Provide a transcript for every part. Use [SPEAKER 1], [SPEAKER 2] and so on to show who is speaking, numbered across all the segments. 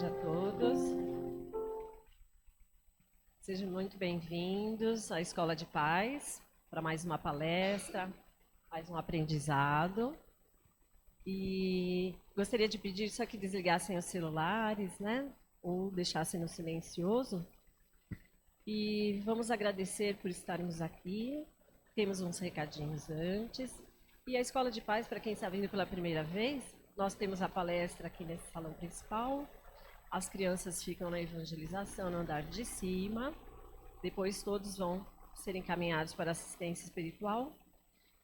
[SPEAKER 1] tarde a todos. Sejam muito bem-vindos à Escola de Paz para mais uma palestra, mais um aprendizado. E gostaria de pedir só que desligassem os celulares, né? Ou deixassem no silencioso. E vamos agradecer por estarmos aqui. Temos uns recadinhos antes. E a Escola de Paz, para quem está vindo pela primeira vez, nós temos a palestra aqui nesse salão principal. As crianças ficam na evangelização no andar de cima. Depois todos vão ser encaminhados para assistência espiritual.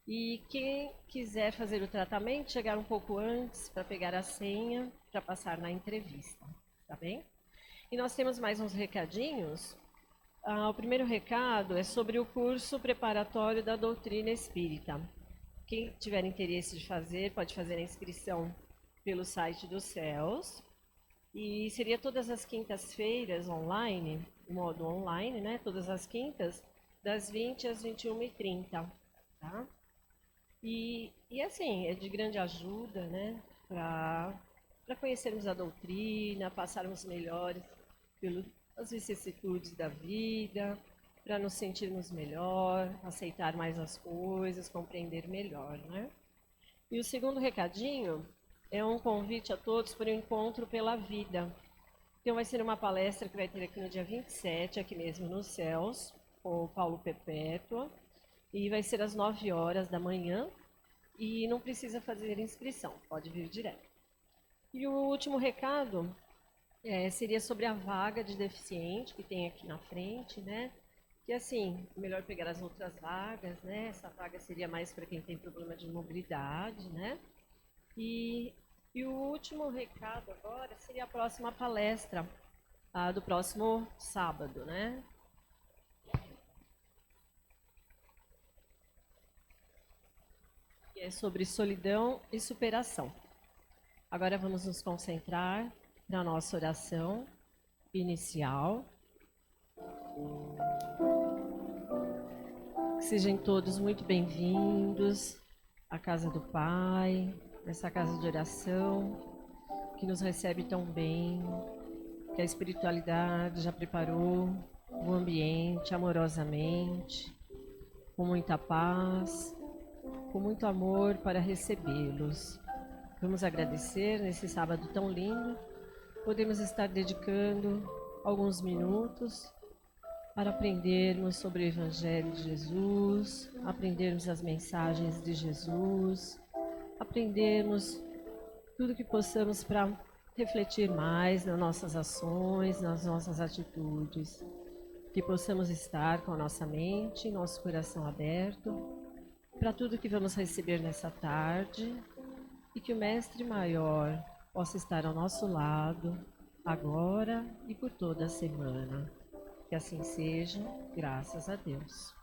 [SPEAKER 1] E quem quiser fazer o tratamento, chegar um pouco antes para pegar a senha, para passar na entrevista. Tá bem? E nós temos mais uns recadinhos. O primeiro recado é sobre o curso preparatório da doutrina espírita. Quem tiver interesse de fazer, pode fazer a inscrição pelo site dos CELS. E seria todas as quintas-feiras online, modo online, né? Todas as quintas, das 20 às 21h30, tá? E assim, é de grande ajuda, né? Para conhecermos a doutrina, passarmos melhores pelas vicissitudes da vida, para nos sentirmos melhor, aceitar mais as coisas, compreender melhor, né? E o segundo recadinho é um convite a todos para o Encontro pela Vida. Então vai ser uma palestra que vai ter aqui no dia 27, aqui mesmo nos CELS, com o Paulo Perpétua, e vai ser às 9 horas da manhã, e não precisa fazer inscrição, pode vir direto. E o último recado seria sobre a vaga de deficiente que tem aqui na frente, né? Que assim, melhor pegar as outras vagas, né? Essa vaga seria mais para quem tem problema de mobilidade, né? E o último recado agora seria a próxima palestra, do próximo sábado, né? Que é sobre solidão e superação. Agora vamos nos concentrar na nossa oração inicial. Sejam todos muito bem-vindos à casa do Pai, essa casa de oração que nos recebe tão bem, que a espiritualidade já preparou o ambiente amorosamente, com muita paz, com muito amor para recebê-los. Vamos agradecer nesse sábado tão lindo, podemos estar dedicando alguns minutos para aprendermos sobre o Evangelho de Jesus, aprendermos as mensagens de Jesus, aprendermos tudo que possamos para refletir mais nas nossas ações, nas nossas atitudes, que possamos estar com a nossa mente, nosso coração aberto para tudo que vamos receber nessa tarde e que o Mestre Maior possa estar ao nosso lado agora e por toda a semana. Que assim seja, graças a Deus.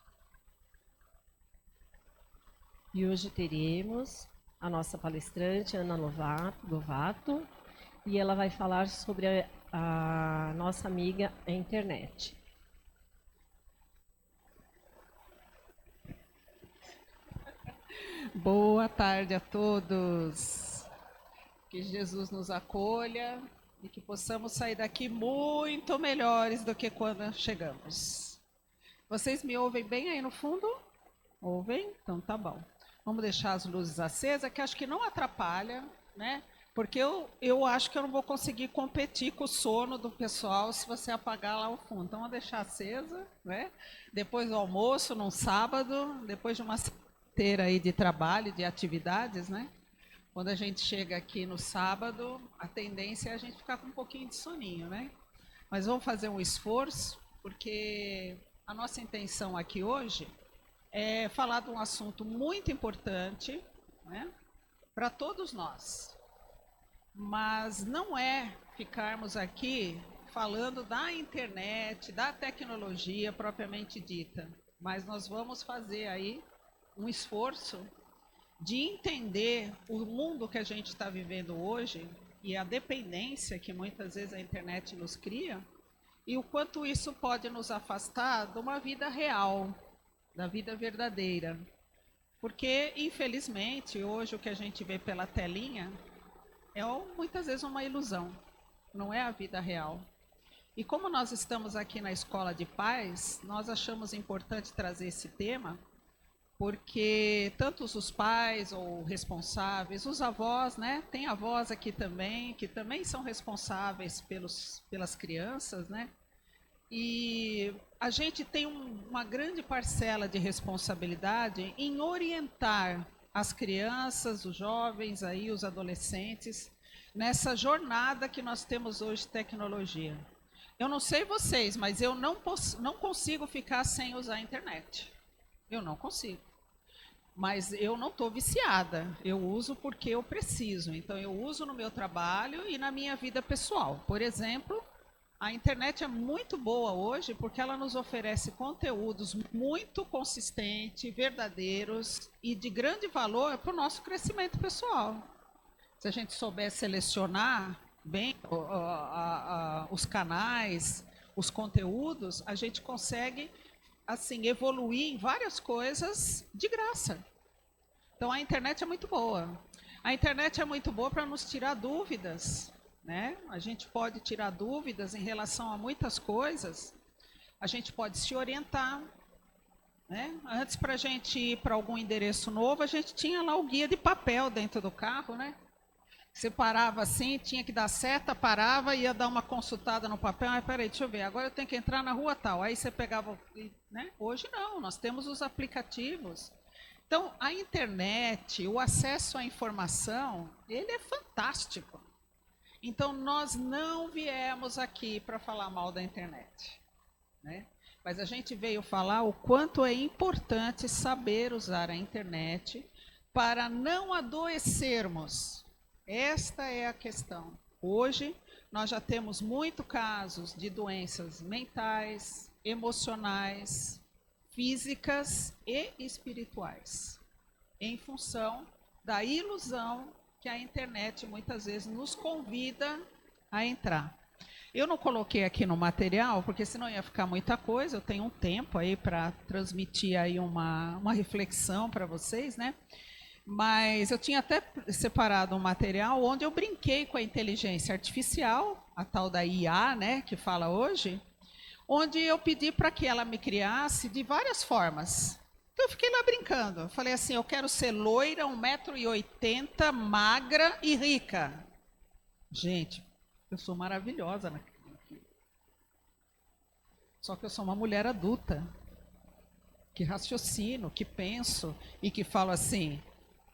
[SPEAKER 1] E hoje teremos a nossa palestrante, Ana Lovato, e ela vai falar sobre a nossa amiga a internet.
[SPEAKER 2] Boa tarde a todos. Que Jesus nos acolha e que possamos sair daqui muito melhores do que quando chegamos. Vocês me ouvem bem aí no fundo? Ouvem? Então tá bom. Vamos deixar as luzes acesas, que acho que não atrapalha, né? Porque eu acho que eu não vou conseguir competir com o sono do pessoal se você apagar lá o fundo. Então, vou deixar acesa, né? Depois do almoço, num sábado, depois de uma inteira aí de trabalho, de atividades, né? Quando a gente chega aqui no sábado, a tendência é a gente ficar com um pouquinho de soninho, né? Mas vamos fazer um esforço, porque a nossa intenção aqui hoje é falar de um assunto muito importante, né? Para todos nós. Mas não é ficarmos aqui falando da internet, da tecnologia propriamente dita, mas nós vamos fazer aí um esforço de entender o mundo que a gente está vivendo hoje e a dependência que muitas vezes a internet nos cria e o quanto isso pode nos afastar de uma vida real, da vida verdadeira. Porque, infelizmente, hoje o que a gente vê pela telinha é muitas vezes uma ilusão. não é a vida real. E como nós estamos aqui na Escola de Paz, nós achamos importante trazer esse tema, porque tanto os pais ou responsáveis, os avós, né? Tem avós aqui também, que também são responsáveis pelas crianças, né? E a gente tem uma grande parcela de responsabilidade em orientar as crianças, os jovens, aí, os adolescentes, nessa jornada que nós temos hoje de tecnologia. Eu não sei vocês, mas eu não consigo ficar sem usar a internet. Eu não consigo. Mas eu não estou viciada. Eu uso porque eu preciso. Então, eu uso no meu trabalho e na minha vida pessoal. Por exemplo, a internet é muito boa hoje porque ela nos oferece conteúdos muito consistentes, verdadeiros e de grande valor para o nosso crescimento pessoal. Se a gente souber selecionar bem os canais, os conteúdos, a gente consegue assim evoluir em várias coisas de graça. Então a internet é muito boa. A internet é muito boa para nos tirar dúvidas, né? A gente pode tirar dúvidas em relação a muitas coisas. A gente pode se orientar, né? Antes, para a gente ir para algum endereço novo, a gente tinha lá o guia de papel dentro do carro, né? Você parava assim, tinha que dar seta, parava, ia dar uma consultada no papel. Mas peraí, deixa eu ver, agora eu tenho que entrar na rua tal. Aí você pegava, né? Hoje não, nós temos os aplicativos. Então, a internet, o acesso à informação, ele é fantástico. Então, nós não viemos aqui para falar mal da internet, né? Mas a gente veio falar o quanto é importante saber usar a internet para não adoecermos. Esta é a questão. Hoje, nós já temos muitos casos de doenças mentais, emocionais, físicas e espirituais, em função da ilusão que a internet muitas vezes nos convida a entrar. Eu não coloquei aqui no material, porque senão ia ficar muita coisa, eu tenho um tempo aí para transmitir aí uma reflexão para vocês, né? Mas eu tinha até separado um material onde eu brinquei com a inteligência artificial, a tal da IA, né, que fala hoje, onde eu pedi para que ela me criasse de várias formas. Então eu fiquei lá brincando. Eu falei assim, eu quero ser loira, 1,80 m, magra e rica. Gente, eu sou maravilhosa naquilo. Só que eu sou uma mulher adulta, que raciocino, que penso e que falo assim,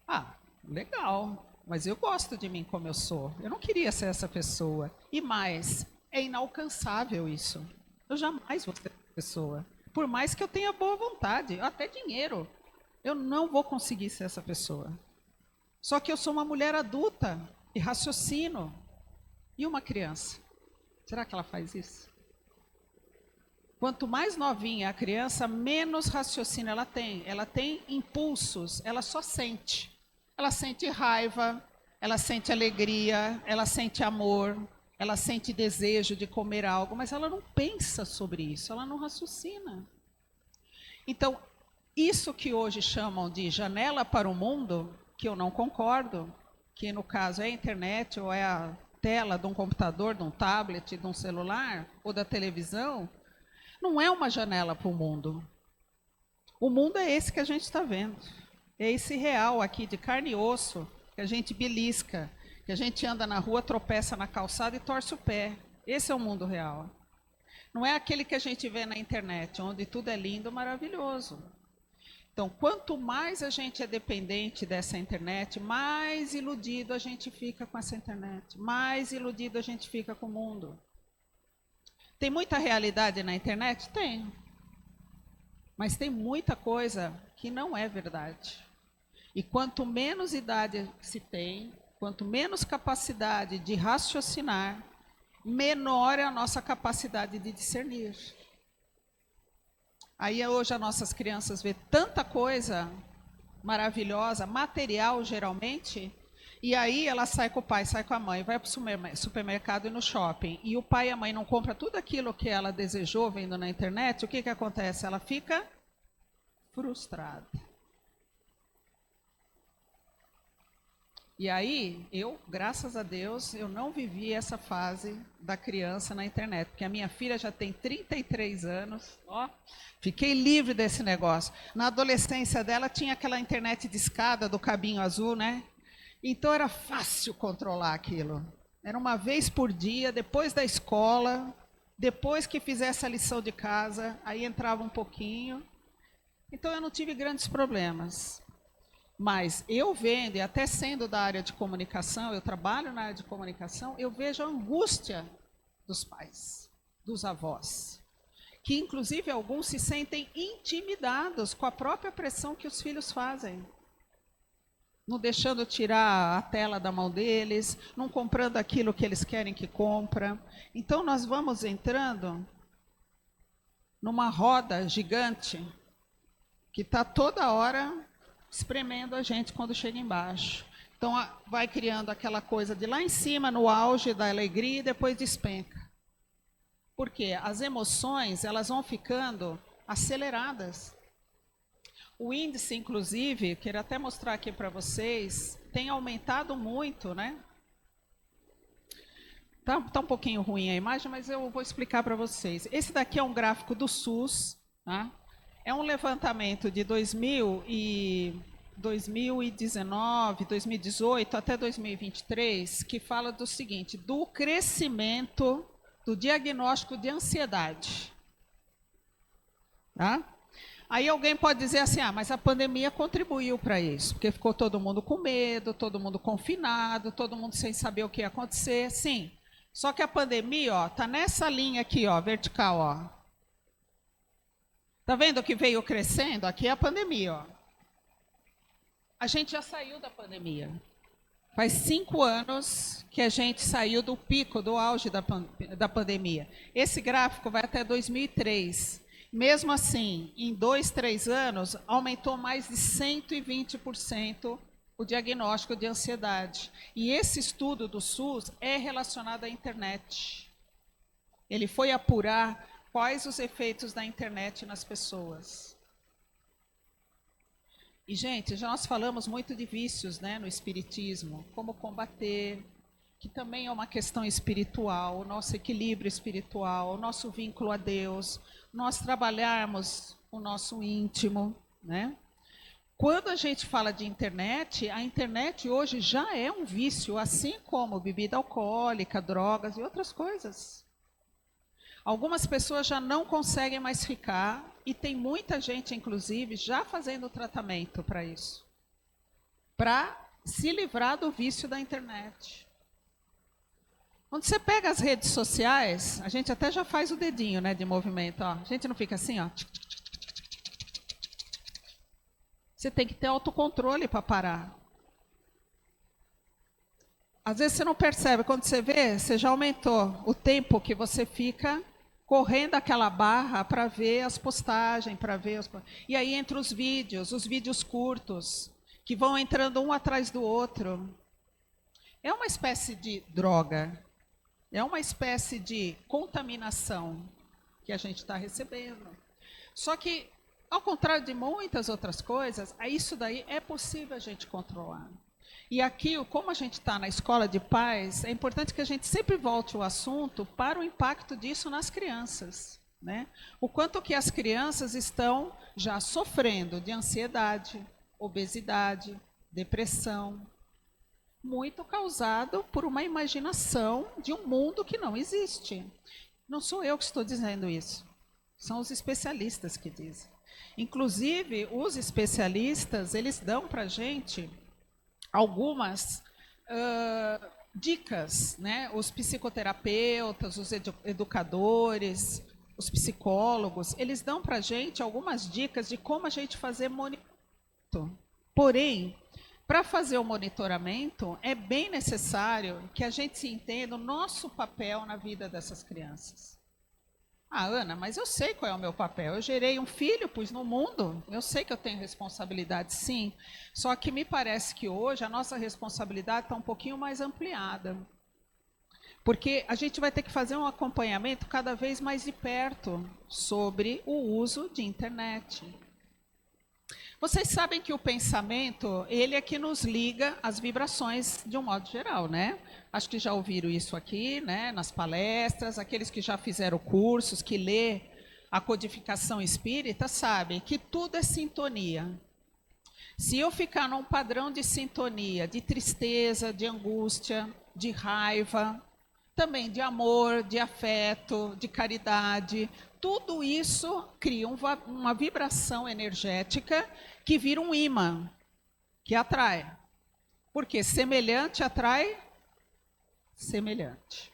[SPEAKER 2] ah, legal, mas eu gosto de mim como eu sou. Eu não queria ser essa pessoa. E mais, é inalcançável isso. Eu jamais vou ser essa pessoa. Por mais que eu tenha boa vontade, até dinheiro, eu não vou conseguir ser essa pessoa. Só que eu sou uma mulher adulta e raciocino. E uma criança? Será que ela faz isso? Quanto mais novinha a criança, menos raciocínio ela tem. Ela tem impulsos, ela só sente. Ela sente raiva, ela sente alegria, ela sente amor, ela sente desejo de comer algo, mas ela não pensa sobre isso, ela não raciocina. Então, isso que hoje chamam de janela para o mundo, que eu não concordo, que no caso é a internet ou é a tela de um computador, de um tablet, de um celular ou da televisão, não é uma janela para o mundo. O mundo é esse que a gente está vendo. É esse real aqui, de carne e osso, que a gente belisca, que a gente anda na rua, tropeça na calçada e torce o pé. Esse é o mundo real. Não é aquele que a gente vê na internet, onde tudo é lindo, maravilhoso. Então, quanto mais a gente é dependente dessa internet, mais iludido a gente fica com essa internet, mais iludido a gente fica com o mundo. Tem muita realidade na internet? Tem. Mas tem muita coisa que não é verdade. E quanto menos idade se tem, quanto menos capacidade de raciocinar, menor é a nossa capacidade de discernir. Aí hoje as nossas crianças vê tanta coisa maravilhosa, material geralmente, e aí ela sai com o pai, sai com a mãe, vai para o supermercado e no shopping, e o pai e a mãe não compram tudo aquilo que ela desejou vendo na internet, o que acontece? Ela fica frustrada. E aí, graças a Deus, eu não vivi essa fase da criança na internet, porque a minha filha já tem 33 anos, ó, fiquei livre desse negócio. Na adolescência dela tinha aquela internet discada do cabinho azul, né? Então era fácil controlar aquilo. Era uma vez por dia, depois da escola, depois que fizesse a lição de casa, aí entrava um pouquinho. Então eu não tive grandes problemas. Mas eu vendo, e até sendo da área de comunicação, eu trabalho na área de comunicação, eu vejo a angústia dos pais, dos avós, que inclusive alguns se sentem intimidados com a própria pressão que os filhos fazem. Não deixando tirar a tela da mão deles, não comprando aquilo que eles querem que compra. Então nós vamos entrando numa roda gigante que está toda hora espremendo a gente quando chega embaixo. Então vai criando aquela coisa de lá em cima, no auge da alegria, e depois despenca. Por quê? As emoções, elas vão ficando aceleradas. O índice, inclusive, quero até mostrar aqui para vocês, tem aumentado muito, né? Tá um pouquinho ruim a imagem, mas eu vou explicar para vocês. Esse daqui é um gráfico do SUS, tá? É um levantamento de 2019, 2018 até 2023, que fala do seguinte, do crescimento do diagnóstico de ansiedade. Tá? Aí alguém pode dizer assim, mas a pandemia contribuiu para isso, porque ficou todo mundo com medo, todo mundo confinado, todo mundo sem saber o que ia acontecer. Sim, só que a pandemia está nessa linha aqui, ó, vertical, ó. Está vendo que veio crescendo? Aqui é a pandemia, ó. A gente já saiu da pandemia. Faz 5 anos que a gente saiu do pico, do auge da pandemia. Esse gráfico vai até 2003. Mesmo assim, em 2, 3 anos, aumentou mais de 120% o diagnóstico de ansiedade. E esse estudo do SUS é relacionado à internet. Ele foi apurar quais os efeitos da internet nas pessoas. E, gente, já nós falamos muito de vícios, né, no espiritismo, como combater, que também é uma questão espiritual, o nosso equilíbrio espiritual, o nosso vínculo a Deus, nós trabalharmos o nosso íntimo, né? Quando a gente fala de internet, a internet hoje já é um vício, assim como bebida alcoólica, drogas e outras coisas. Algumas pessoas já não conseguem mais ficar, e tem muita gente, inclusive, já fazendo tratamento para isso, para se livrar do vício da internet. Quando você pega as redes sociais, a gente até já faz o dedinho, né, de movimento. Ó. A gente não fica assim, ó. Você tem que ter autocontrole para parar. Às vezes você não percebe, quando você vê, você já aumentou o tempo que você fica correndo aquela barra para ver as postagens, para ver os... E aí entra os vídeos curtos, que vão entrando um atrás do outro. É uma espécie de droga, é uma espécie de contaminação que a gente está recebendo. Só que, ao contrário de muitas outras coisas, isso daí é possível a gente controlar. E aqui, como a gente está na escola de paz, é importante que a gente sempre volte o assunto para o impacto disso nas crianças, né? O quanto que as crianças estão já sofrendo de ansiedade, obesidade, depressão, muito causado por uma imaginação de um mundo que não existe. Não sou eu que estou dizendo isso, são os especialistas que dizem. Inclusive, os especialistas, eles dão para a gente algumas dicas, né? Os psicoterapeutas, os educadores, os psicólogos, eles dão para a gente algumas dicas de como a gente fazer monitoramento. Porém, para fazer o monitoramento, é bem necessário que a gente se entenda o nosso papel na vida dessas crianças. Ana, mas eu sei qual é o meu papel. Eu gerei um filho, pus no mundo. Eu sei que eu tenho responsabilidade, sim. Só que me parece que hoje a nossa responsabilidade está um pouquinho mais ampliada. Porque a gente vai ter que fazer um acompanhamento cada vez mais de perto sobre o uso de internet. Vocês sabem que o pensamento, ele é que nos liga às vibrações de um modo geral, né? Acho que já ouviram isso aqui, né? Nas palestras, aqueles que já fizeram cursos, que lê a codificação espírita, sabem que tudo é sintonia. Se eu ficar num padrão de sintonia, de tristeza, de angústia, de raiva, também de amor, de afeto, de caridade, tudo isso cria uma vibração energética que vira um imã, que atrai. Porque semelhante atrai semelhante.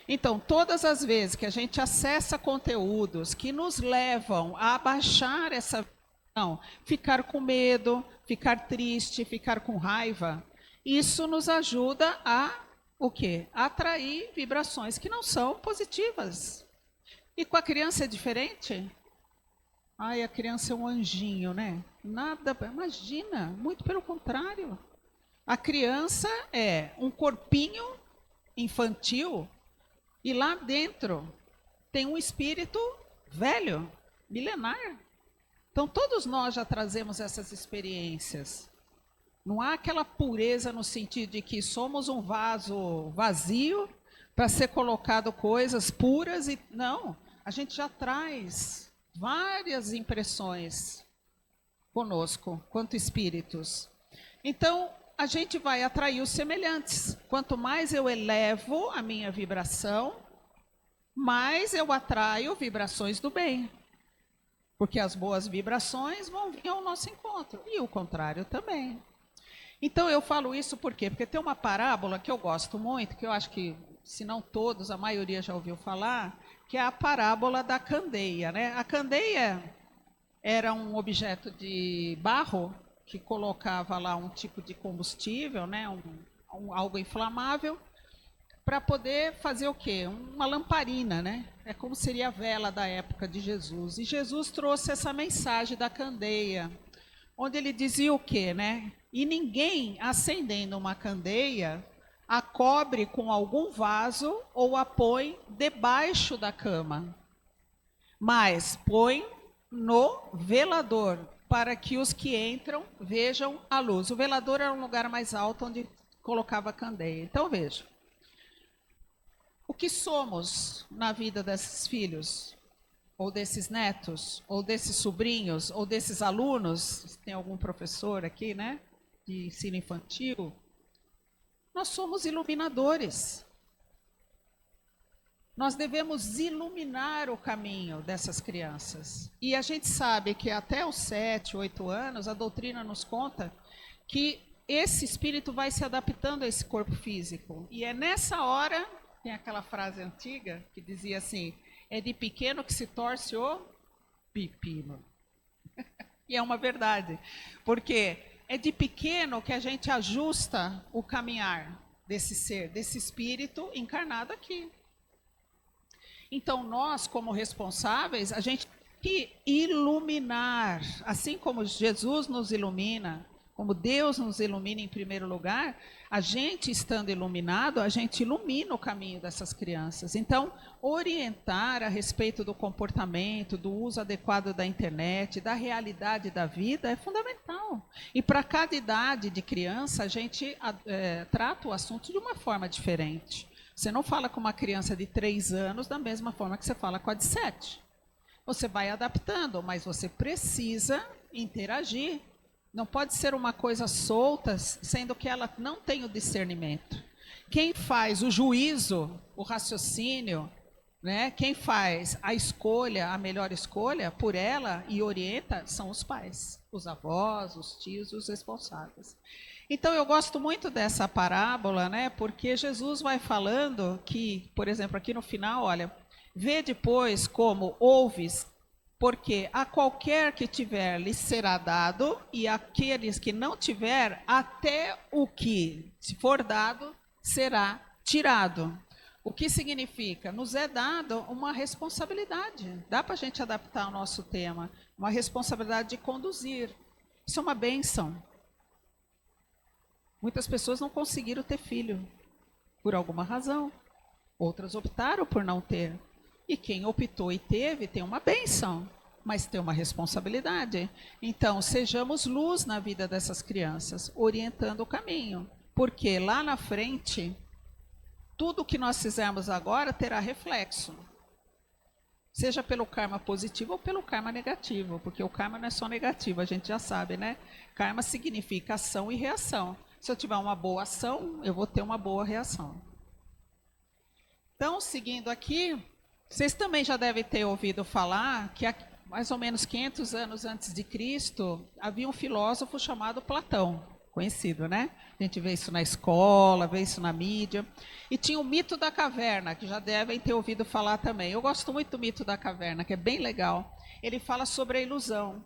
[SPEAKER 2] Então, todas as vezes que a gente acessa conteúdos que nos levam a abaixar essa vibração, ficar com medo, ficar triste, ficar com raiva, isso nos ajuda a o quê? Atrair vibrações que não são positivas. E com a criança é diferente? Ai, a criança é um anjinho, né? Nada, imagina, muito pelo contrário. A criança é um corpinho infantil e lá dentro tem um espírito velho, milenar. Então todos nós já trazemos essas experiências. Não há aquela pureza no sentido de que somos um vaso vazio para ser colocado coisas puras e não, a gente já traz várias impressões conosco, quanto espíritos. Então, a gente vai atrair os semelhantes. Quanto mais eu elevo a minha vibração, mais eu atraio vibrações do bem. Porque as boas vibrações vão vir ao nosso encontro e o contrário também. Então eu falo isso por quê? Porque tem uma parábola que eu gosto muito, que eu acho que, se não todos, a maioria já ouviu falar, que é a parábola da candeia, né? A candeia era um objeto de barro que colocava lá um tipo de combustível, né? Algo inflamável, para poder fazer o quê? Uma lamparina, né? É como seria a vela da época de Jesus. E Jesus trouxe essa mensagem da candeia, onde ele dizia o quê, né? E ninguém, acendendo uma candeia, a cobre com algum vaso ou a põe debaixo da cama, mas põe no velador, para que os que entram vejam a luz. O velador era um lugar mais alto onde colocava a candeia. Então veja, o que somos na vida desses filhos? Ou desses netos, ou desses sobrinhos, ou desses alunos, tem algum professor aqui, né, de ensino infantil, nós somos iluminadores. Nós devemos iluminar o caminho dessas crianças. E a gente sabe que até os 7, 8 anos, a doutrina nos conta que esse espírito vai se adaptando a esse corpo físico. E é nessa hora, tem aquela frase antiga que dizia assim, é de pequeno que se torce o pepino. E é uma verdade, porque é de pequeno que a gente ajusta o caminhar desse ser, desse espírito encarnado aqui. Então nós, como responsáveis, a gente tem que iluminar, assim como Jesus nos ilumina, como Deus nos ilumina em primeiro lugar, a gente estando iluminado, a gente ilumina o caminho dessas crianças. Então, orientar a respeito do comportamento, do uso adequado da internet, da realidade da vida é fundamental. E para cada idade de criança, a gente trata o assunto de uma forma diferente. Você não fala com uma criança de 3 anos da mesma forma que você fala com a de 7. Você vai adaptando, mas você precisa interagir. Não pode ser uma coisa solta, sendo que ela não tem o discernimento. Quem faz o juízo, o raciocínio, né? Quem faz a escolha, a melhor escolha por ela e orienta são os pais, os avós, os tios, os responsáveis. Então eu gosto muito dessa parábola, né? Porque Jesus vai falando que, por exemplo, aqui no final, olha, vê depois como ouves, porque a qualquer que tiver lhe será dado, e aqueles que não tiver, até o que se for dado será tirado. O que significa? Nos é dado uma responsabilidade. Dá para a gente adaptar o nosso tema. Uma responsabilidade de conduzir. Isso é uma bênção. Muitas pessoas não conseguiram ter filho, por alguma razão. Outras optaram por não ter. E quem optou e teve, tem uma bênção. mas tem uma responsabilidade. Então, sejamos luz na vida dessas crianças, orientando o caminho. Porque lá na frente, tudo que nós fizermos agora terá reflexo. Seja pelo karma positivo ou pelo karma negativo. Porque o karma não é só negativo, a gente já sabe, né? Karma significa ação e reação. Se eu tiver uma boa ação, eu vou ter uma boa reação. Então, seguindo aqui, vocês também já devem ter ouvido falar que mais ou menos 500 anos antes de Cristo, havia um filósofo chamado Platão, conhecido, né? A gente vê isso na escola, vê isso na mídia. E tinha o mito da caverna, que já devem ter ouvido falar também. Eu gosto muito do mito da caverna, que é bem legal. Ele fala sobre a ilusão.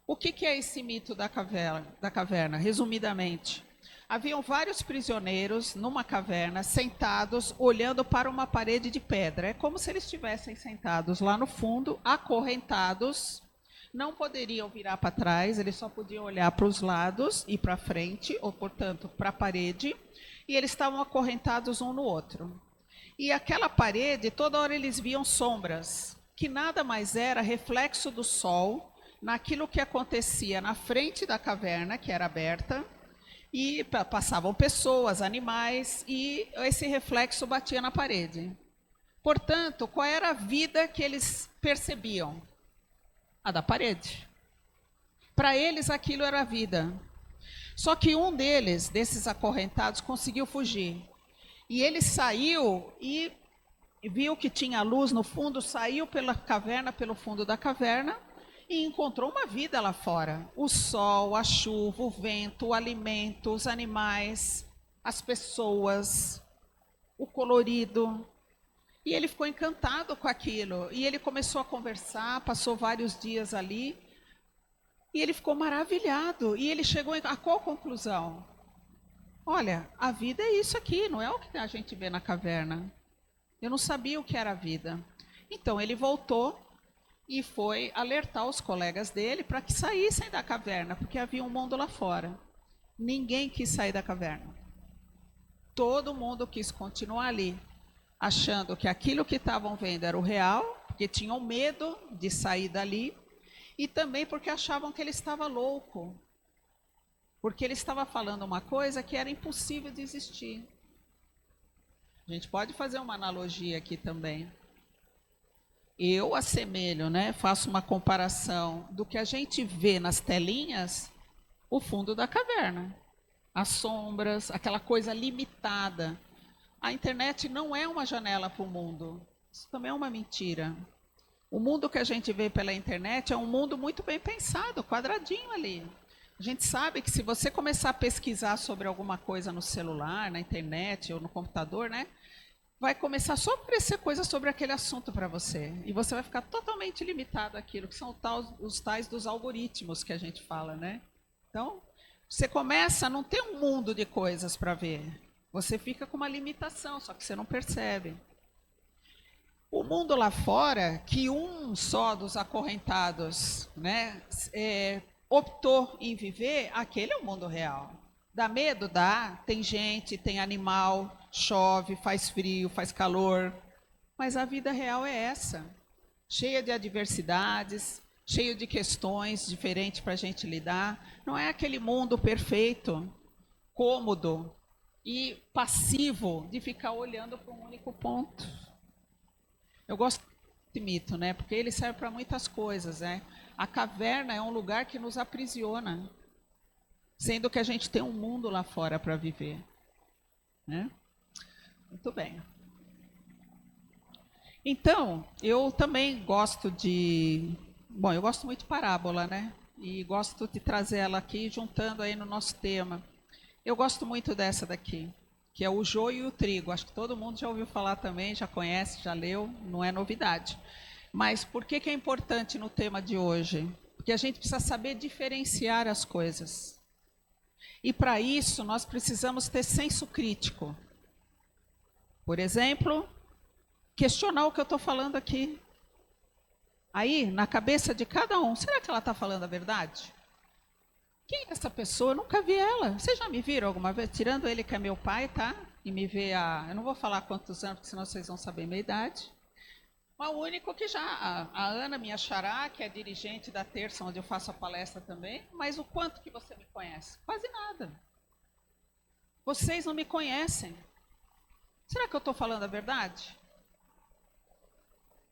[SPEAKER 2] O que é esse mito da caverna? Resumidamente, haviam vários prisioneiros numa caverna, sentados, olhando para uma parede de pedra. É como se eles estivessem sentados lá no fundo, acorrentados. Não poderiam virar para trás, eles só podiam olhar para os lados e para frente, ou, portanto, para a parede. E eles estavam acorrentados um no outro. E aquela parede, toda hora eles viam sombras, que nada mais era reflexo do sol naquilo que acontecia na frente da caverna, que era aberta, e passavam pessoas, animais, e esse reflexo batia na parede. Portanto, qual era a vida que eles percebiam? A da parede. Para eles, aquilo era a vida. Só que um deles, desses acorrentados, conseguiu fugir. E ele saiu e viu que tinha luz no fundo, saiu pela caverna, pelo fundo da caverna, e encontrou uma vida lá fora. O sol, a chuva, o vento, o alimento, os animais, as pessoas, o colorido. E ele ficou encantado com aquilo. E ele começou a conversar, passou vários dias ali. E ele ficou maravilhado. E ele chegou a qual conclusão? Olha, a vida é isso aqui, não é o que a gente vê na caverna. Eu não sabia o que era a vida. Então ele voltou e foi alertar os colegas dele para que saíssem da caverna, porque havia um mundo lá fora. Ninguém quis sair da caverna. Todo mundo quis continuar ali, achando que aquilo que estavam vendo era o real, porque tinham medo de sair dali, e também porque achavam que ele estava louco, porque ele estava falando uma coisa que era impossível de existir. A gente pode fazer uma analogia aqui também. Eu assemelho, né, faço uma comparação do que a gente vê nas telinhas, o fundo da caverna. As sombras, aquela coisa limitada. A internet não é uma janela para o mundo. Isso também é uma mentira. O mundo que a gente vê pela internet é um mundo muito bem pensado, quadradinho ali. A gente sabe que se você começar a pesquisar sobre alguma coisa no celular, na internet ou no computador, né, vai começar só a aparecer coisas sobre aquele assunto para você. E você vai ficar totalmente limitado àquilo, que são os tais dos algoritmos que a gente fala, né? Então, você começa a não ter um mundo de coisas para ver. Você fica com uma limitação, só que você não percebe. O mundo lá fora, que um só dos acorrentados, né, optou em viver, aquele é o mundo real. Dá medo? Dá. Tem gente, tem animal, chove, faz frio, faz calor. Mas a vida real é essa. Cheia de adversidades, cheio de questões diferentes para a gente lidar. Não é aquele mundo perfeito, cômodo e passivo de ficar olhando para um único ponto. Eu gosto desse mito, né? Porque ele serve para muitas coisas, né? A caverna é um lugar que nos aprisiona, sendo que a gente tem um mundo lá fora para viver, né? Muito bem. Então, eu também gosto de... Bom, eu gosto muito de parábola, né? E gosto de trazer ela aqui, juntando aí no nosso tema. Eu gosto muito dessa daqui, que é o joio e o trigo. Acho que todo mundo já ouviu falar também, já conhece, já leu, não é novidade. Mas por que é importante no tema de hoje? Porque a gente precisa saber diferenciar as coisas. E para isso, nós precisamos ter senso crítico. Por exemplo, questionar o que eu estou falando aqui. Aí, na cabeça de cada um, será que ela está falando a verdade? Quem é essa pessoa? Eu nunca vi ela. Vocês já me viram alguma vez? Tirando ele que é meu pai, tá? E me vê há... Eu não vou falar quantos anos, porque senão vocês vão saber minha idade. O único que já, a Ana, minha xará, que é dirigente da terça, onde eu faço a palestra também, mas o quanto que você me conhece? Quase nada. Vocês não me conhecem. Será que eu estou falando a verdade?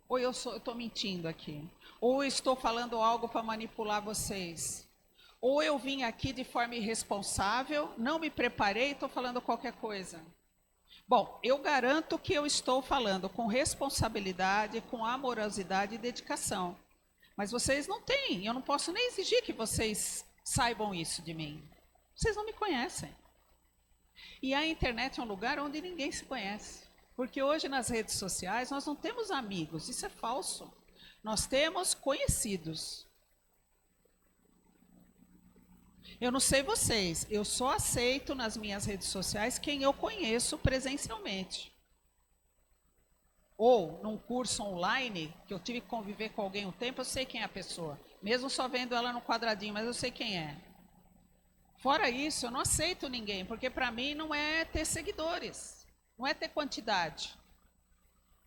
[SPEAKER 2] Ou eu estou mentindo aqui? Ou eu estou falando algo para manipular vocês? Ou eu vim aqui de forma irresponsável, não me preparei e estou falando qualquer coisa? Bom, eu garanto que eu estou falando com responsabilidade, com amorosidade e dedicação. Mas vocês não têm, eu não posso nem exigir que vocês saibam isso de mim. Vocês não me conhecem. E a internet é um lugar onde ninguém se conhece. Porque hoje nas redes sociais nós não temos amigos, isso é falso. Nós temos conhecidos. Eu não sei vocês, eu só aceito nas minhas redes sociais quem eu conheço presencialmente. Ou num curso online, que eu tive que conviver com alguém um tempo, eu sei quem é a pessoa. Mesmo só vendo ela no quadradinho, mas eu sei quem é. Fora isso, eu não aceito ninguém, porque para mim não é ter seguidores, não é ter quantidade.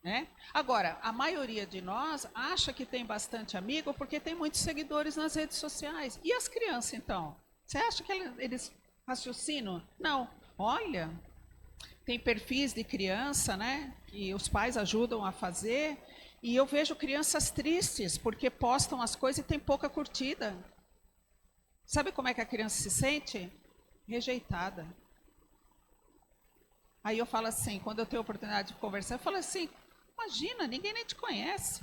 [SPEAKER 2] Né? Agora, a maioria de nós acha que tem bastante amigo porque tem muitos seguidores nas redes sociais. E as crianças, então? Você acha que eles raciocinam? Não. Olha, tem perfis de criança, né, que os pais ajudam a fazer, e eu vejo crianças tristes porque postam as coisas e tem pouca curtida. Sabe como é que a criança se sente? Rejeitada. Aí eu falo assim, quando eu tenho a oportunidade de conversar, eu falo assim, imagina, ninguém nem te conhece.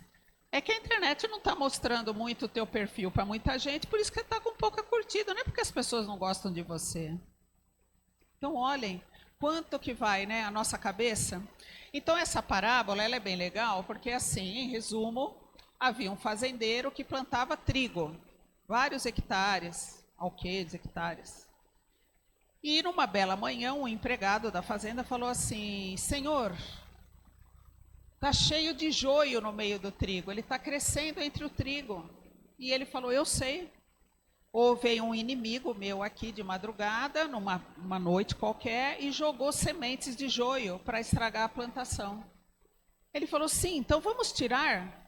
[SPEAKER 2] É que a internet não está mostrando muito o teu perfil para muita gente, por isso que está com pouca curtida, não é porque as pessoas não gostam de você. Então, olhem, quanto que vai, né, a nossa cabeça. Então, essa parábola, ela é bem legal, porque assim, em resumo, havia um fazendeiro que plantava trigo, vários hectares, alqueires, hectares. E numa bela manhã, um empregado da fazenda falou assim, Senhor, está cheio de joio no meio do trigo, ele está crescendo entre o trigo. E ele falou, eu sei. Ou veio um inimigo meu aqui de madrugada, numa noite qualquer, e jogou sementes de joio para estragar a plantação. Ele falou, sim, então vamos tirar.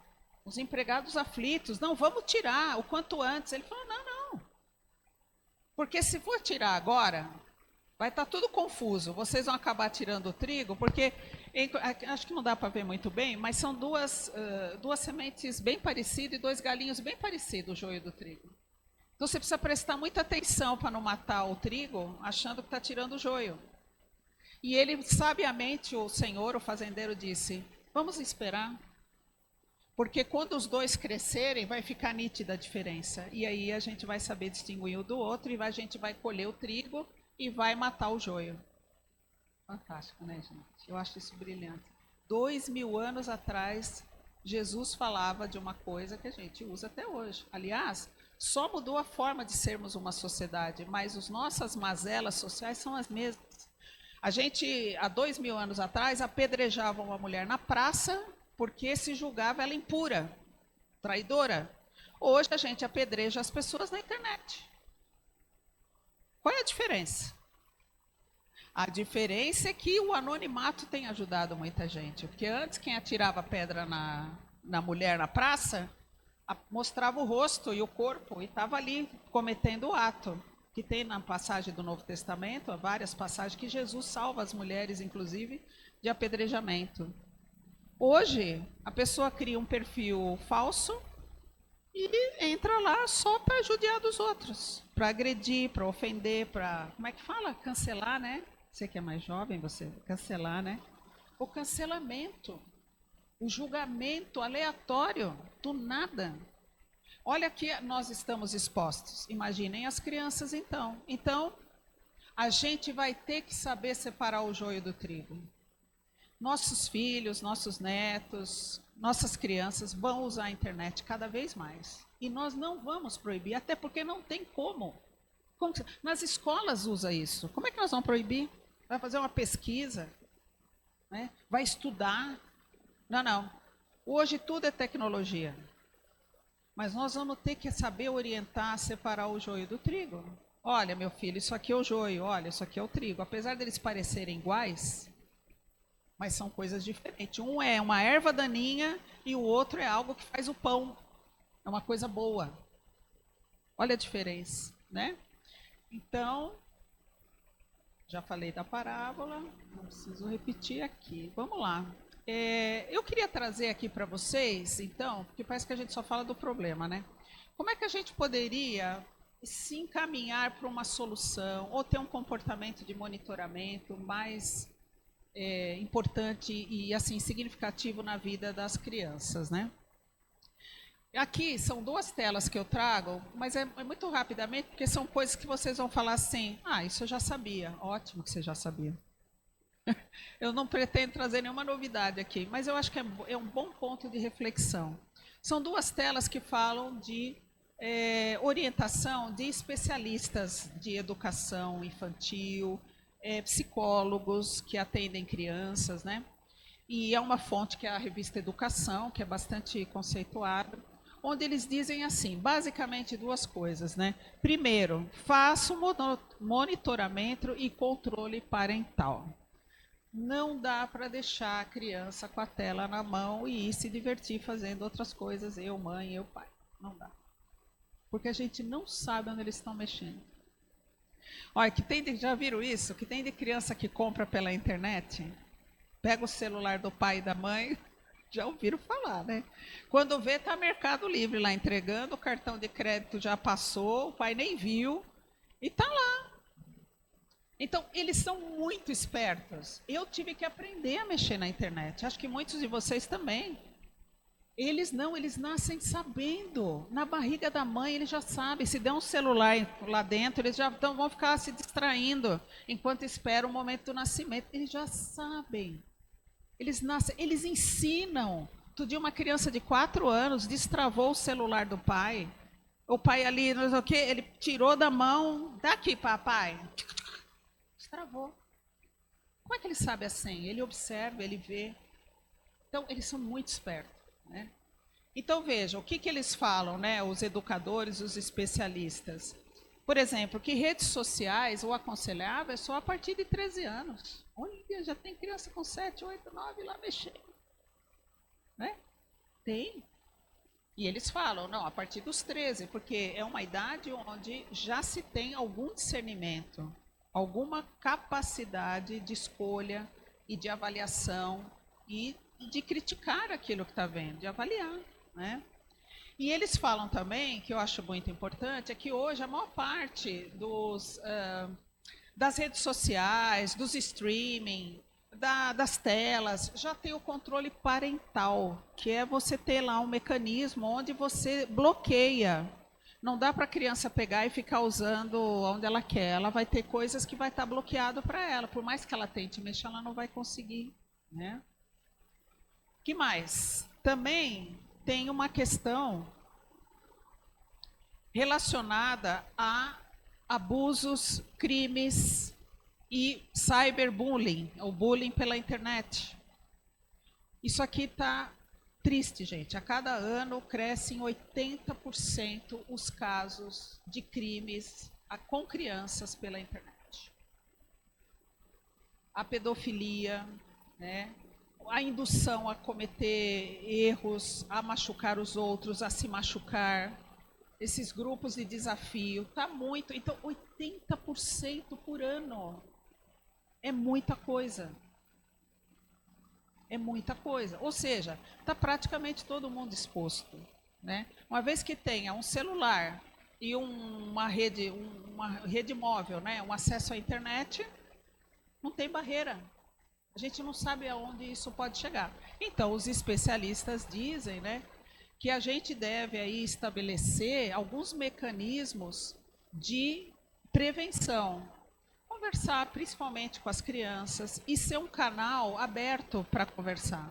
[SPEAKER 2] Os empregados aflitos, não, vamos tirar o quanto antes. Ele falou, não. Porque se for tirar agora, vai estar tudo confuso. Vocês vão acabar tirando o trigo, porque acho que não dá para ver muito bem, mas são duas sementes bem parecidas e dois galinhos bem parecidos, o joio do trigo. Então você precisa prestar muita atenção para não matar o trigo, achando que está tirando o joio. E ele, sabiamente, o senhor, o fazendeiro, disse, vamos esperar, porque quando os dois crescerem, vai ficar nítida a diferença. E aí a gente vai saber distinguir um do outro, e a gente vai colher o trigo e vai matar o joio. Fantástico, né, gente? Eu acho isso brilhante. 2000 anos atrás, Jesus falava de uma coisa que a gente usa até hoje. Aliás, só mudou a forma de sermos uma sociedade, mas as nossas mazelas sociais são as mesmas. A gente, há 2000 anos atrás, apedrejava uma mulher na praça porque se julgava ela impura, traidora. Hoje a gente apedreja as pessoas na internet. Qual é a diferença? A diferença é que o anonimato tem ajudado muita gente. Porque antes, quem atirava pedra na mulher na praça, mostrava o rosto e o corpo e estava ali cometendo o ato. Que tem na passagem do Novo Testamento, há várias passagens que Jesus salva as mulheres, inclusive, de apedrejamento. Hoje, a pessoa cria um perfil falso e entra lá só para judiar dos outros, para agredir, para ofender, para, como é que fala? Cancelar, né? Você que é mais jovem, você cancelar, né? O cancelamento, o julgamento aleatório, do nada. Olha que nós estamos expostos. Imaginem as crianças então. Então, a gente vai ter que saber separar o joio do trigo. Nossos filhos, nossos netos, nossas crianças vão usar a internet cada vez mais. E nós não vamos proibir, até porque não tem como. Nas escolas usa isso. Como é que nós vamos proibir? Vai fazer uma pesquisa? Né? Vai estudar? Não. Hoje tudo é tecnologia. Mas nós vamos ter que saber orientar, separar o joio do trigo. Olha, meu filho, isso aqui é o joio, olha, isso aqui é o trigo. Apesar deles parecerem iguais, mas são coisas diferentes. Um é uma erva daninha e o outro é algo que faz o pão. É uma coisa boa. Olha a diferença, né? Então, já falei da parábola, não preciso repetir aqui. Vamos lá. Eu queria trazer aqui para vocês, então, porque parece que a gente só fala do problema, né? Como é que a gente poderia se encaminhar para uma solução ou ter um comportamento de monitoramento mais importante e assim significativo na vida das crianças, né? Aqui são duas telas que eu trago, mas é muito rapidamente, porque são coisas que vocês vão falar assim, isso eu já sabia. Ótimo que você já sabia. Eu não pretendo trazer nenhuma novidade aqui, mas eu acho que é um bom ponto de reflexão. São duas telas que falam de orientação de especialistas de educação infantil, psicólogos que atendem crianças, né? E é uma fonte que é a revista Educação, que é bastante conceituada, onde eles dizem assim, basicamente duas coisas, né? Primeiro, faça um monitoramento e controle parental. Não dá para deixar a criança com a tela na mão e ir se divertir fazendo outras coisas, eu, mãe, eu, pai. Não dá. Porque a gente não sabe onde eles estão mexendo. Olha, já viram isso? Que tem de criança que compra pela internet, pega o celular do pai e da mãe, já ouviram falar, né? Quando vê, está Mercado Livre lá entregando, o cartão de crédito já passou, o pai nem viu, e está lá. Então, eles são muito espertos. Eu tive que aprender a mexer na internet. Acho que muitos de vocês também. Eles nascem sabendo. Na barriga da mãe, eles já sabem. Se der um celular lá dentro, eles já vão ficar se distraindo enquanto esperam o momento do nascimento. Eles já sabem. Eles ensinam. Outro dia, uma criança de 4 anos destravou o celular do pai. O pai ali, não sei o quê, ele tirou da mão. Daqui, papai. Destravou. Como é que ele sabe a senha? Ele observa, ele vê. Então, eles são muito espertos, né? Então, veja, o que eles falam, né? Os educadores, os especialistas. Por exemplo, que redes sociais, o aconselhável é só a partir de 13 anos. Olha, já tem criança com 7, 8, 9 lá mexendo. Né? Tem. E eles falam, não, a partir dos 13, porque é uma idade onde já se tem algum discernimento, alguma capacidade de escolha e de avaliação e de criticar aquilo que está vendo, de avaliar, né? E eles falam também, que eu acho muito importante, é que hoje a maior parte das redes sociais, dos streaming, das telas, já tem o controle parental, que é você ter lá um mecanismo onde você bloqueia. Não dá para a criança pegar e ficar usando onde ela quer. Ela vai ter coisas que vai estar bloqueado para ela. Por mais que ela tente mexer, ela não vai conseguir, né? Que mais? Também tem uma questão relacionada a abusos, crimes e cyberbullying, ou bullying pela internet. Isso aqui está triste, gente. A cada ano crescem 80% os casos de crimes com crianças pela internet. A pedofilia, né? A indução a cometer erros, a machucar os outros, a se machucar, esses grupos de desafio, tá muito. Então, 80% por ano é muita coisa. É muita coisa. Ou seja, está praticamente todo mundo exposto, né? Uma vez que tenha um celular e uma rede móvel, né? Um acesso à internet, não tem barreira. A gente não sabe aonde isso pode chegar. Então, os especialistas dizem, né, que a gente deve aí estabelecer alguns mecanismos de prevenção. Conversar principalmente com as crianças e ser um canal aberto para conversar.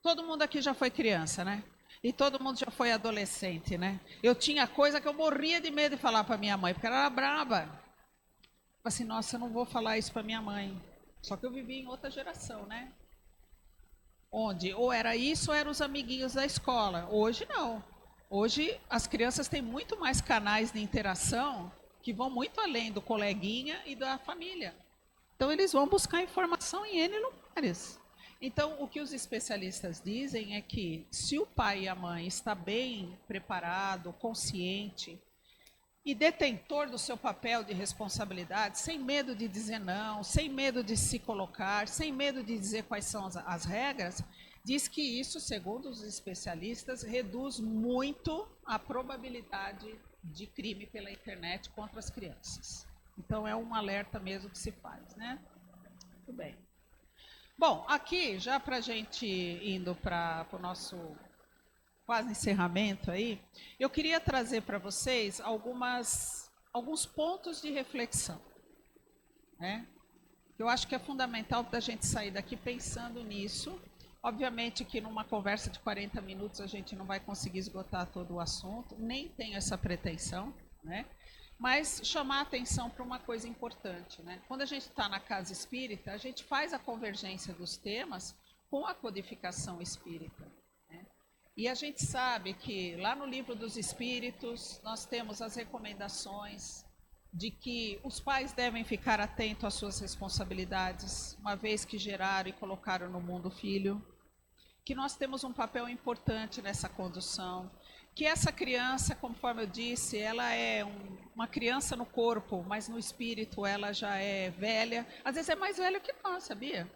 [SPEAKER 2] Todo mundo aqui já foi criança, né? E todo mundo já foi adolescente, né? Eu tinha coisa que eu morria de medo de falar para minha mãe, porque ela era braba. Eu assim, nossa, eu não vou falar isso para minha mãe. Só que eu vivi em outra geração, né? Onde ou era isso ou eram os amiguinhos da escola. Hoje não. Hoje as crianças têm muito mais canais de interação que vão muito além do coleguinha e da família. Então eles vão buscar informação em N lugares. Então, o que os especialistas dizem é que se o pai e a mãe está bem preparado, consciente e detentor do seu papel de responsabilidade, sem medo de dizer não, sem medo de se colocar, sem medo de dizer quais são as regras, diz que isso, segundo os especialistas, reduz muito a probabilidade de crime pela internet contra as crianças. Então, é um alerta mesmo que se faz, né? Muito bem. Bom, aqui, já para a gente indo para o nosso quase encerramento aí, eu queria trazer para vocês alguns pontos de reflexão, né? Eu acho que é fundamental da gente sair daqui pensando nisso. Obviamente que numa conversa de 40 minutos a gente não vai conseguir esgotar todo o assunto, nem tenho essa pretensão, né? Mas chamar a atenção para uma coisa importante, né? Quando a gente está na casa espírita, a gente faz a convergência dos temas com a codificação espírita, né? E a gente sabe que lá no Livro dos Espíritos nós temos as recomendações de que os pais devem ficar atentos às suas responsabilidades, uma vez que geraram e colocaram no mundo o filho, que nós temos um papel importante nessa condução, que essa criança, conforme eu disse, ela é uma criança no corpo, mas no espírito ela já é velha. Às vezes é mais velha que nós, sabia?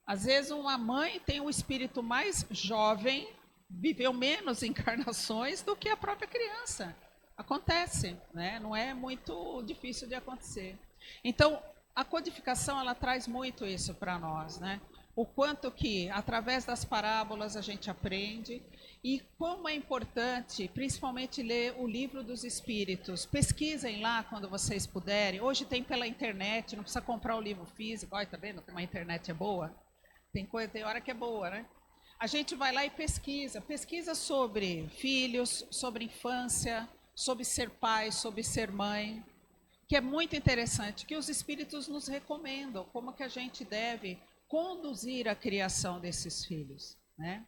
[SPEAKER 2] Às vezes uma mãe tem um espírito mais jovem, viveu menos encarnações do que a própria criança. Acontece, né? Não é muito difícil de acontecer. Então, a codificação ela traz muito isso para nós, né? O quanto que, através das parábolas, a gente aprende e como é importante, principalmente, ler o Livro dos Espíritos. Pesquisem lá quando vocês puderem. Hoje tem pela internet, não precisa comprar o livro físico. Olha, tá vendo como a internet é boa? Tem hora que é boa, né? A gente vai lá e pesquisa sobre filhos, sobre infância, sobre ser pai, sobre ser mãe, que é muito interessante, que os Espíritos nos recomendam, como que a gente deve conduzir a criação desses filhos, né?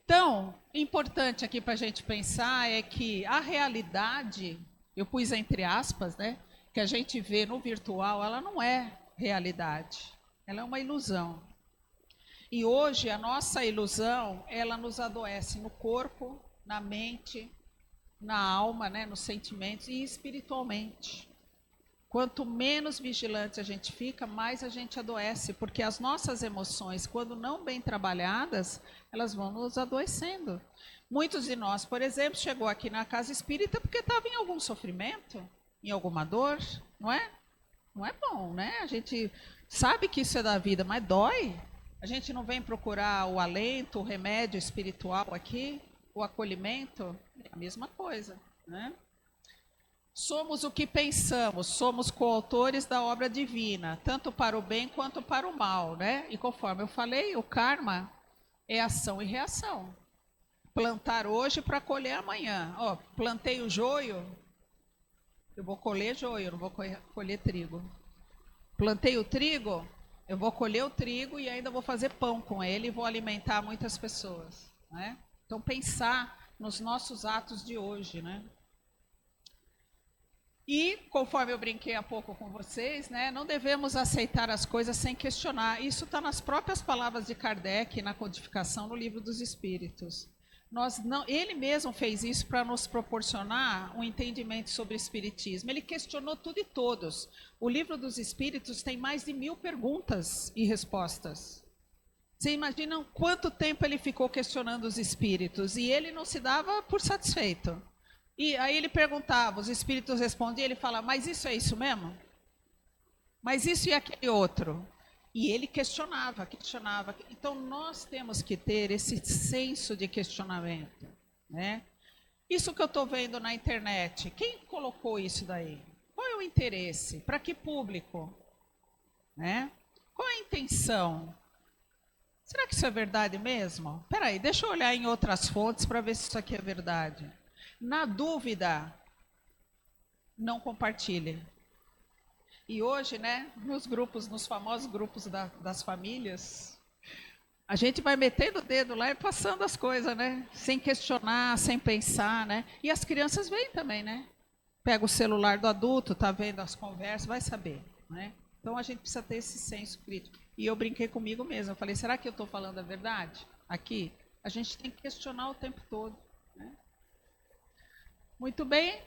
[SPEAKER 2] Então, importante aqui para a gente pensar é que a realidade, eu pus entre aspas, né, que a gente vê no virtual, ela não é realidade, ela é uma ilusão. E hoje a nossa ilusão, ela nos adoece no corpo, na mente, na alma, né, nos sentimentos e espiritualmente. Quanto menos vigilante a gente fica, mais a gente adoece, porque as nossas emoções, quando não bem trabalhadas, elas vão nos adoecendo. Muitos de nós, por exemplo, chegou aqui na casa espírita porque estava em algum sofrimento, em alguma dor, não é? Não é bom, né? A gente sabe que isso é da vida, mas dói. A gente não vem procurar o alento, o remédio espiritual aqui, o acolhimento, é a mesma coisa, né? Somos o que pensamos, somos coautores da obra divina, tanto para o bem quanto para o mal, né? E conforme eu falei, o karma é ação e reação. Plantar hoje para colher amanhã. Ó, plantei o joio, eu vou colher joio, não vou colher trigo. Plantei o trigo, eu vou colher o trigo e ainda vou fazer pão com ele e vou alimentar muitas pessoas, né? Então, pensar nos nossos atos de hoje, né? E, conforme eu brinquei há pouco com vocês, né, não devemos aceitar as coisas sem questionar. Isso está nas próprias palavras de Kardec, na codificação no Livro dos Espíritos. Ele mesmo fez isso para nos proporcionar um entendimento sobre o Espiritismo. Ele questionou tudo e todos. O Livro dos Espíritos tem mais de 1000 perguntas e respostas. Vocês imaginam quanto tempo ele ficou questionando os espíritos e ele não se dava por satisfeito. E aí ele perguntava, os espíritos respondiam, ele falava, mas isso é isso mesmo? Mas isso e aquele outro? E ele questionava. Então nós temos que ter esse senso de questionamento, né? Isso que eu estou vendo na internet, quem colocou isso daí? Qual é o interesse? Para que público? Né? Qual é a intenção? Será que isso é verdade mesmo? Espera aí, deixa eu olhar em outras fontes para ver se isso aqui é verdade. Na dúvida, não compartilhe. E hoje, né, nos famosos grupos das famílias, a gente vai metendo o dedo lá e passando as coisas, né? Sem questionar, sem pensar, né? E as crianças veem também, né? Pega o celular do adulto, tá vendo as conversas, vai saber, né? Então a gente precisa ter esse senso crítico. E eu brinquei comigo mesma, eu falei, será que eu estou falando a verdade aqui? A gente tem que questionar o tempo todo, né? Muito bem.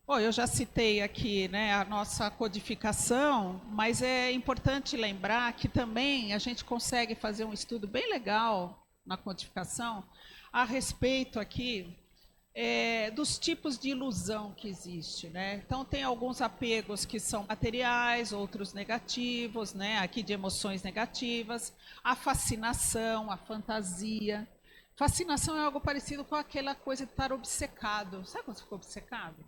[SPEAKER 2] Bom, eu já citei aqui, né, a nossa codificação, mas é importante lembrar que também a gente consegue fazer um estudo bem legal na codificação a respeito aqui dos tipos de ilusão que existe, né? Então tem alguns apegos que são materiais, outros negativos, né? Aqui de emoções negativas, a fascinação, a fantasia. Fascinação é algo parecido com aquela coisa de estar obcecado. Sabe quando você ficou obcecado?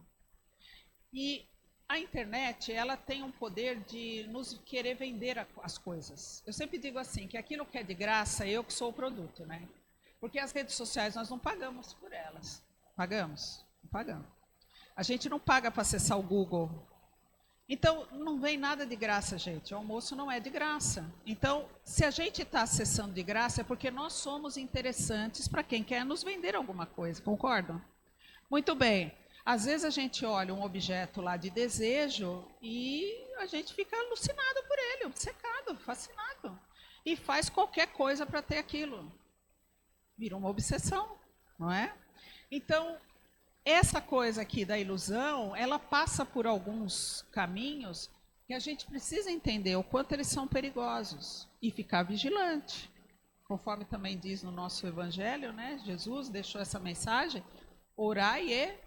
[SPEAKER 2] E a internet, ela tem um poder de nos querer vender as coisas. Eu sempre digo assim, que aquilo que é de graça, eu que sou o produto, né? Porque as redes sociais, nós não pagamos por elas. Pagamos? Não pagamos. A gente não paga para acessar o Google. Então, não vem nada de graça, gente. O almoço não é de graça. Então, se a gente está acessando de graça, é porque nós somos interessantes para quem quer nos vender alguma coisa. Concordam? Muito bem. Às vezes a gente olha um objeto lá de desejo e a gente fica alucinado por ele, obcecado, fascinado. E faz qualquer coisa para ter aquilo. Vira uma obsessão, não é? Então, essa coisa aqui da ilusão, ela passa por alguns caminhos que a gente precisa entender o quanto eles são perigosos e ficar vigilante. Conforme também diz no nosso evangelho, né? Jesus deixou essa mensagem, orai e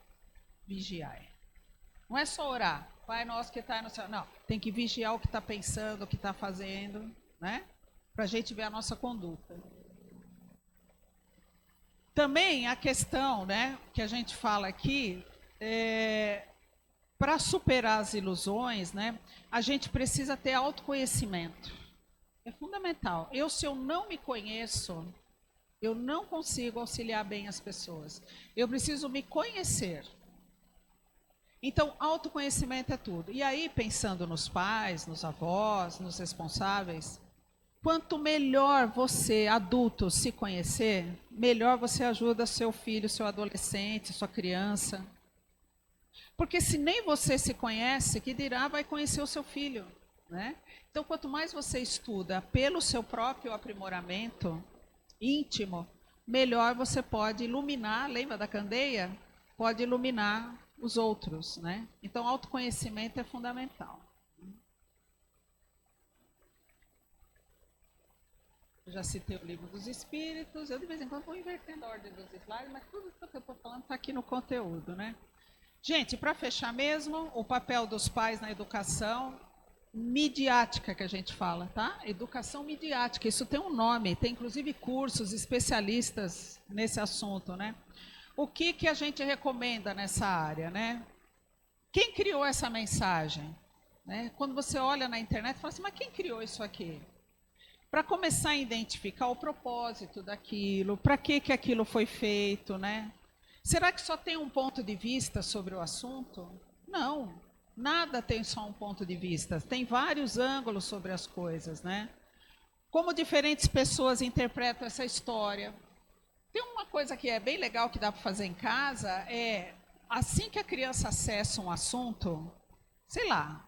[SPEAKER 2] vigiai. Não é só orar, Pai nosso que está no céu. Não, tem que vigiar o que está pensando, o que está fazendo, né? Para a gente ver a nossa conduta. Também a questão, né, que a gente fala aqui, para superar as ilusões, né, a gente precisa ter autoconhecimento. É fundamental. Se eu não me conheço, eu não consigo auxiliar bem as pessoas. Eu preciso me conhecer. Então, autoconhecimento é tudo. E aí, pensando nos pais, nos avós, nos responsáveis, quanto melhor você, adulto, se conhecer, melhor você ajuda seu filho, seu adolescente, sua criança. Porque se nem você se conhece, que dirá vai conhecer o seu filho, né? Então, quanto mais você estuda pelo seu próprio aprimoramento íntimo, melhor você pode iluminar, lembra da candeia? Pode iluminar os outros, né? Então, autoconhecimento é fundamental. Eu já citei o Livro dos Espíritos, eu de vez em quando vou invertendo a ordem dos slides, mas tudo que eu estou falando está aqui no conteúdo, né? Gente, para fechar mesmo, o papel dos pais na educação midiática que a gente fala, tá? Educação midiática, isso tem um nome, tem inclusive cursos especialistas nesse assunto, né? O que a gente recomenda nessa área, né? Quem criou essa mensagem? Né? Quando você olha na internet, fala assim, mas quem criou isso aqui? Para começar a identificar o propósito daquilo, para que aquilo foi feito, né? Será que só tem um ponto de vista sobre o assunto? Não, nada tem só um ponto de vista, tem vários ângulos sobre as coisas, né? Como diferentes pessoas interpretam essa história. Tem uma coisa que é bem legal que dá para fazer em casa, assim que a criança acessa um assunto, sei lá,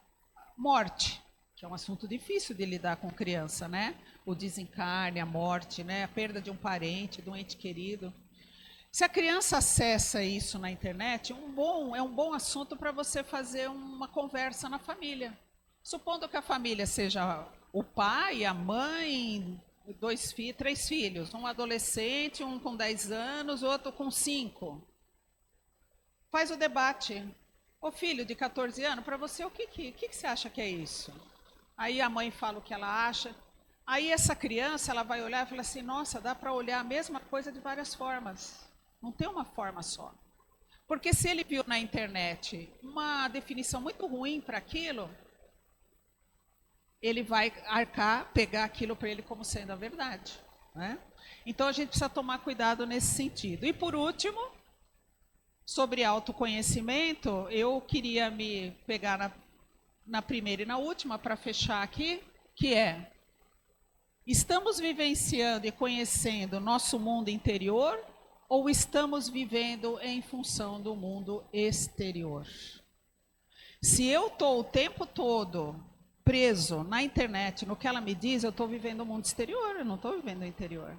[SPEAKER 2] morte, que é um assunto difícil de lidar com criança, né? O desencarne, a morte, né? A perda de um parente, de um ente querido. Se a criança acessa isso na internet, é um bom assunto para você fazer uma conversa na família. Supondo que a família seja o pai, a mãe, três filhos, um adolescente, um com 10 anos, outro com 5. Faz o debate. Ô filho de 14 anos, para você, o que você acha que é isso? Aí a mãe fala o que ela acha. Aí essa criança, ela vai olhar e fala assim, nossa, dá para olhar a mesma coisa de várias formas. Não tem uma forma só. Porque se ele viu na internet uma definição muito ruim para aquilo, ele vai pegar aquilo para ele como sendo a verdade, né? Então a gente precisa tomar cuidado nesse sentido. E por último, sobre autoconhecimento, eu queria me pegar na primeira e na última para fechar aqui, que é: estamos vivenciando e conhecendo o nosso mundo interior ou estamos vivendo em função do mundo exterior? Se eu estou o tempo todo preso na internet, no que ela me diz, eu estou vivendo o mundo exterior, eu não estou vivendo o interior.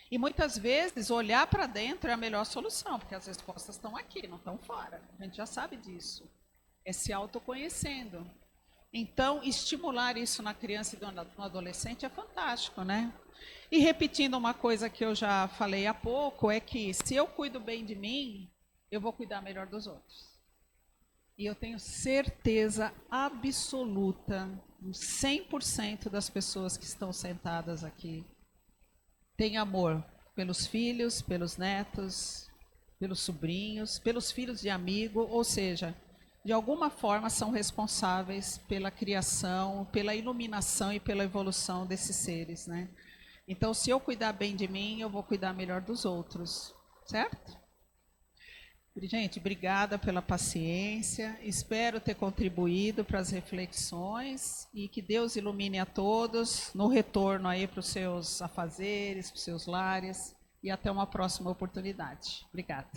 [SPEAKER 2] E muitas vezes olhar para dentro é a melhor solução, porque as respostas estão aqui, não estão fora. A gente já sabe disso. É se autoconhecendo. Então, estimular isso na criança e no adolescente é fantástico, né? E repetindo uma coisa que eu já falei há pouco, é que se eu cuido bem de mim, eu vou cuidar melhor dos outros. E eu tenho certeza absoluta, 100% das pessoas que estão sentadas aqui têm amor pelos filhos, pelos netos, pelos sobrinhos, pelos filhos de amigo, ou seja, de alguma forma são responsáveis pela criação, pela iluminação e pela evolução desses seres, né? Então, se eu cuidar bem de mim, eu vou cuidar melhor dos outros, certo? Gente, obrigada pela paciência. Espero ter contribuído para as reflexões e que Deus ilumine a todos no retorno aí para os seus afazeres, para os seus lares e até uma próxima oportunidade. Obrigada.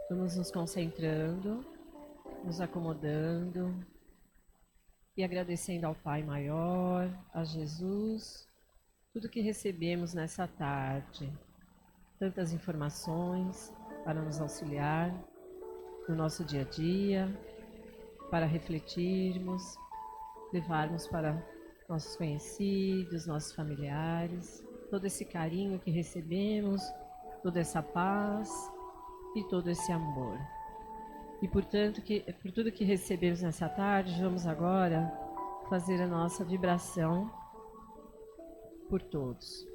[SPEAKER 1] Vamos nos concentrando, nos acomodando e agradecendo ao Pai Maior, a Jesus, tudo que recebemos nessa tarde. Tantas informações para nos auxiliar no nosso dia a dia, para refletirmos, levarmos para nossos conhecidos, nossos familiares, todo esse carinho que recebemos, toda essa paz e todo esse amor. E por tudo que recebemos nessa tarde, vamos agora fazer a nossa vibração por todos.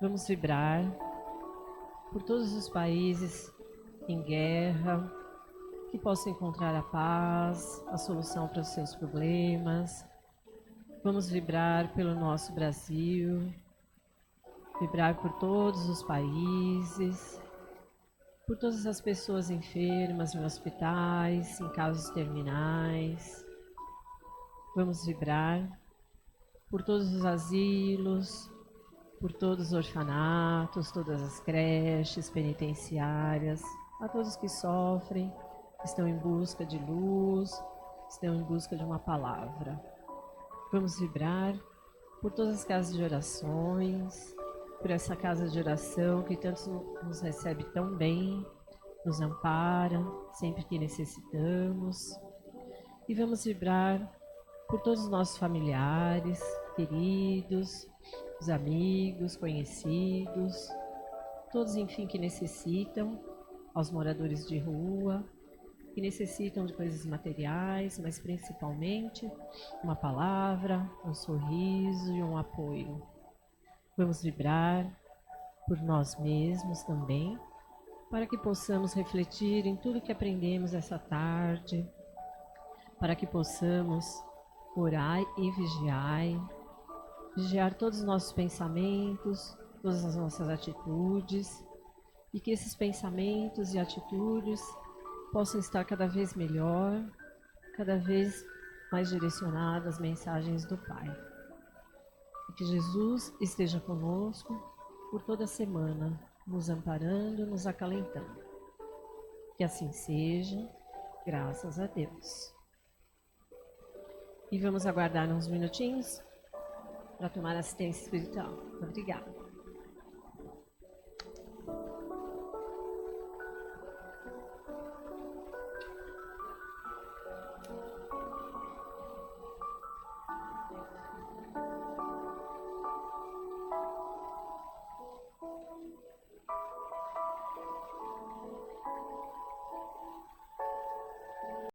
[SPEAKER 1] Vamos vibrar por todos os países em guerra, que possam encontrar a paz, a solução para os seus problemas. Vamos vibrar pelo nosso Brasil, vibrar por todos os países, por todas as pessoas enfermas em hospitais, em casos terminais. Vamos vibrar por todos os asilos, por todos os orfanatos, todas as creches penitenciárias, a todos que sofrem, que estão em busca de luz, estão em busca de uma palavra. Vamos vibrar por todas as casas de orações, por essa casa de oração que tanto nos recebe tão bem, nos ampara sempre que necessitamos. E vamos vibrar por todos os nossos familiares, queridos, os amigos, conhecidos, todos, enfim, que necessitam, aos moradores de rua, que necessitam de coisas materiais, mas principalmente uma palavra, um sorriso e um apoio. Vamos vibrar por nós mesmos também, para que possamos refletir em tudo que aprendemos essa tarde, para que possamos orar e vigiar todos os nossos pensamentos, todas as nossas atitudes, e que esses pensamentos e atitudes possam estar cada vez melhor, cada vez mais direcionadas às mensagens do Pai. E que Jesus esteja conosco por toda a semana, nos amparando, nos acalentando. Que assim seja, graças a Deus. E vamos aguardar uns minutinhos para tomar assistência espiritual. Obrigada.